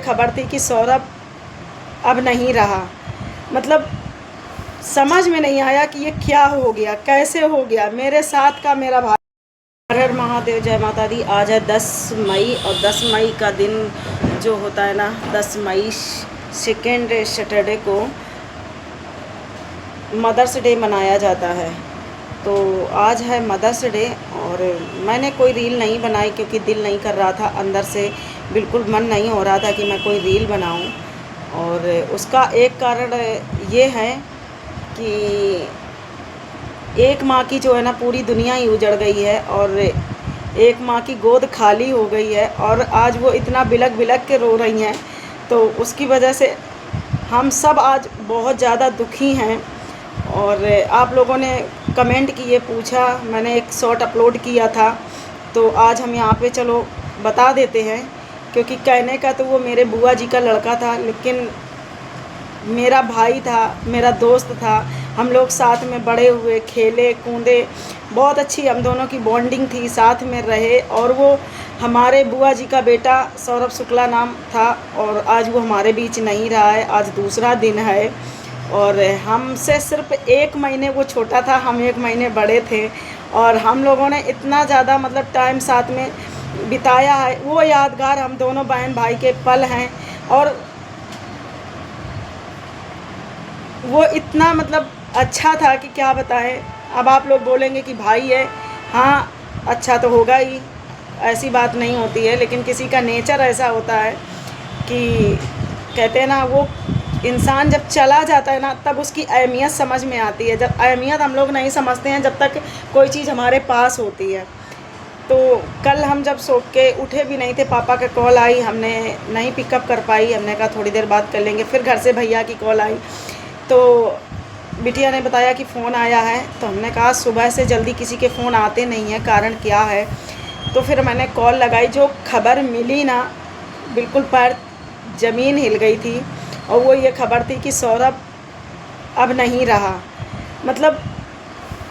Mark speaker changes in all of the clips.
Speaker 1: खबर थी कि सौरभ अब नहीं रहा। मतलब समझ में नहीं आया कि ये क्या हो गया, कैसे हो गया। मेरे साथ का मेरा भाई। हर हर महादेव, जय माता दी। आज है 10 मई और 10 मई का दिन जो होता है ना, 10 मई सेकेंड सैटरडे को मदर्स डे मनाया जाता है। तो आज है मदर्स डे और मैंने कोई रील नहीं बनाई क्योंकि दिल नहीं कर रहा था, अंदर से बिल्कुल मन नहीं हो रहा था कि मैं कोई रील बनाऊं। और उसका एक कारण ये है कि एक माँ की जो है ना पूरी दुनिया ही उजड़ गई है और एक माँ की गोद खाली हो गई है और आज वो इतना बिलख बिलख के रो रही हैं। तो उसकी वजह से हम सब आज बहुत ज़्यादा दुखी हैं। और आप लोगों ने कमेंट किए, पूछा, मैंने एक शॉर्ट अपलोड किया था, तो आज हम यहाँ पे चलो बता देते हैं। क्योंकि कहने का तो वो मेरे बुआ जी का लड़का था, लेकिन मेरा भाई था, मेरा दोस्त था। हम लोग साथ में बड़े हुए, खेले कूदे, बहुत अच्छी हम दोनों की बॉन्डिंग थी, साथ में रहे। और वो हमारे बुआ जी का बेटा सौरभ शुक्ला नाम था और आज वो हमारे बीच नहीं रहा है। आज दूसरा दिन है और हमसे सिर्फ 1 महीने वो छोटा था, हम 1 महीने बड़े थे। और हम लोगों ने इतना ज़्यादा मतलब टाइम साथ में बिताया है, वो यादगार हम दोनों बहन भाई के पल हैं। और वो इतना मतलब अच्छा था कि क्या बताएं। अब आप लोग बोलेंगे कि भाई है, हाँ अच्छा तो होगा ही, ऐसी बात नहीं होती है। लेकिन किसी का नेचर ऐसा होता है कि कहते हैं ना, वो इंसान जब चला जाता है ना तब उसकी अहमियत समझ में आती है। जब अहमियत हम लोग नहीं समझते हैं जब तक कोई चीज़ हमारे पास होती है। तो कल हम जब सो के उठे भी नहीं थे, पापा का कॉल आई, हमने नहीं पिकअप कर पाई, हमने कहा थोड़ी देर बाद कर लेंगे। फिर घर से भैया की कॉल आई तो बिटिया ने बताया कि फ़ोन आया है। तो हमने कहा सुबह से जल्दी किसी के फ़ोन आते नहीं हैं, कारण क्या है। तो फिर मैंने कॉल लगाई, जो खबर मिली ना बिल्कुल पैर ज़मीन हिल गई थी। और वो ये खबर थी कि सौरभ अब नहीं रहा। मतलब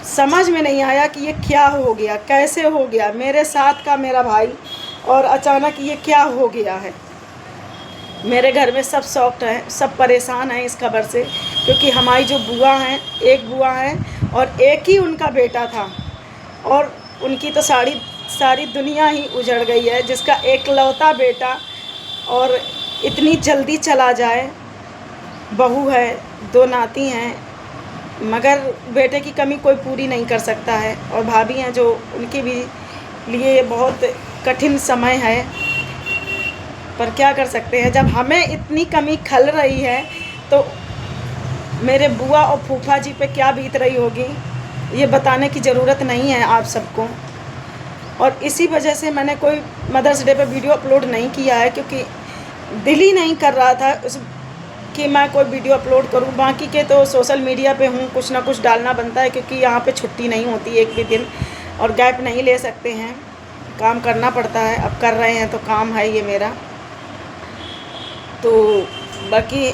Speaker 1: समझ में नहीं आया कि ये क्या हो गया, कैसे हो गया। मेरे साथ का मेरा भाई और अचानक ये क्या हो गया है। मेरे घर में सब शॉक्ड हैं, सब परेशान हैं इस खबर से। क्योंकि हमारी जो बुआ हैं, एक बुआ हैं और एक ही उनका बेटा था और उनकी तो सारी दुनिया ही उजड़ गई है, जिसका एकलौता बेटा और इतनी जल्दी चला जाए। बहू है, 2 नाती हैं, मगर बेटे की कमी कोई पूरी नहीं कर सकता है। और भाभी हैं जो, उनके भी लिए ये बहुत कठिन समय है। पर क्या कर सकते हैं, जब हमें इतनी कमी खल रही है तो मेरे बुआ और फूफा जी पे क्या बीत रही होगी, ये बताने की ज़रूरत नहीं है आप सबको। और इसी वजह से मैंने कोई मदर्स डे पे वीडियो अपलोड नहीं किया है, क्योंकि दिल ही नहीं कर रहा था कि मैं कोई वीडियो अपलोड करूं। बाकी के तो सोशल मीडिया पे हूं, कुछ ना कुछ डालना बनता है, क्योंकि यहाँ पे छुट्टी नहीं होती एक भी दिन और गैप नहीं ले सकते हैं, काम करना पड़ता है। अब कर रहे हैं तो काम है ये मेरा। तो बाकी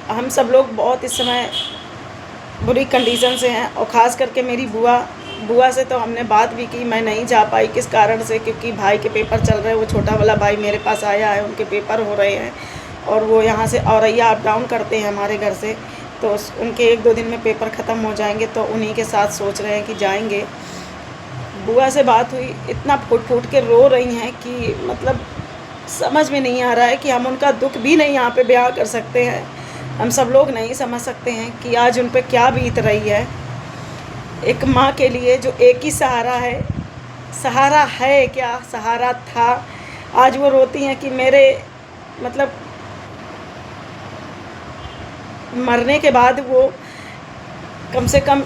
Speaker 1: हम सब लोग बहुत इस समय बुरी कंडीशन से हैं। और ख़ास करके मेरी बुआ से तो हमने बात भी की, मैं नहीं जा पाई। किस कारण से, क्योंकि भाई के पेपर चल रहे हैं। वो छोटा वाला भाई मेरे पास आया है, उनके पेपर हो रहे हैं और वो यहाँ से औरैया अप डाउन करते हैं हमारे घर से। तो उनके 1-2 दिन में पेपर ख़त्म हो जाएंगे, तो उन्हीं के साथ सोच रहे हैं कि जाएंगे। बुआ से बात हुई, इतना फूट फूट के रो रही हैं कि मतलब समझ में नहीं आ रहा है कि हम उनका दुख भी नहीं यहाँ पे बयां कर सकते हैं। हम सब लोग नहीं समझ सकते हैं कि आज उन पे क्या बीत रही है। एक माँ के लिए जो एक ही सहारा है क्या, सहारा था, आज वो रोती हैं कि मेरे मतलब मरने के बाद वो कम से कम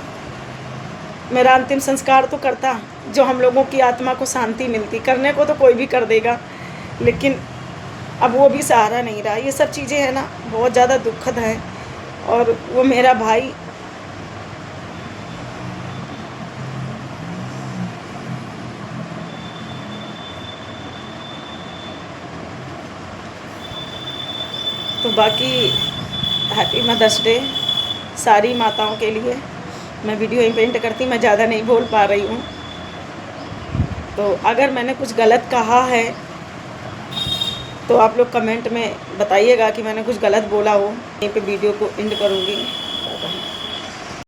Speaker 1: मेरा अंतिम संस्कार तो करता, जो हम लोगों की आत्मा को शांति मिलती। करने को तो कोई भी कर देगा, लेकिन अब वो भी सहारा नहीं रहा। ये सब चीज़ें हैं ना, बहुत ज़्यादा दुखद हैं। और वो मेरा भाई तो बाकी हैप्पी मदर्स डे सारी माताओं के लिए। मैं वीडियो यहीं पेंट करती, मैं ज़्यादा नहीं बोल पा रही हूँ। तो अगर मैंने कुछ गलत कहा है तो आप लोग कमेंट में बताइएगा कि मैंने कुछ गलत बोला हो। यहीं पे वीडियो को एंड करूँगी।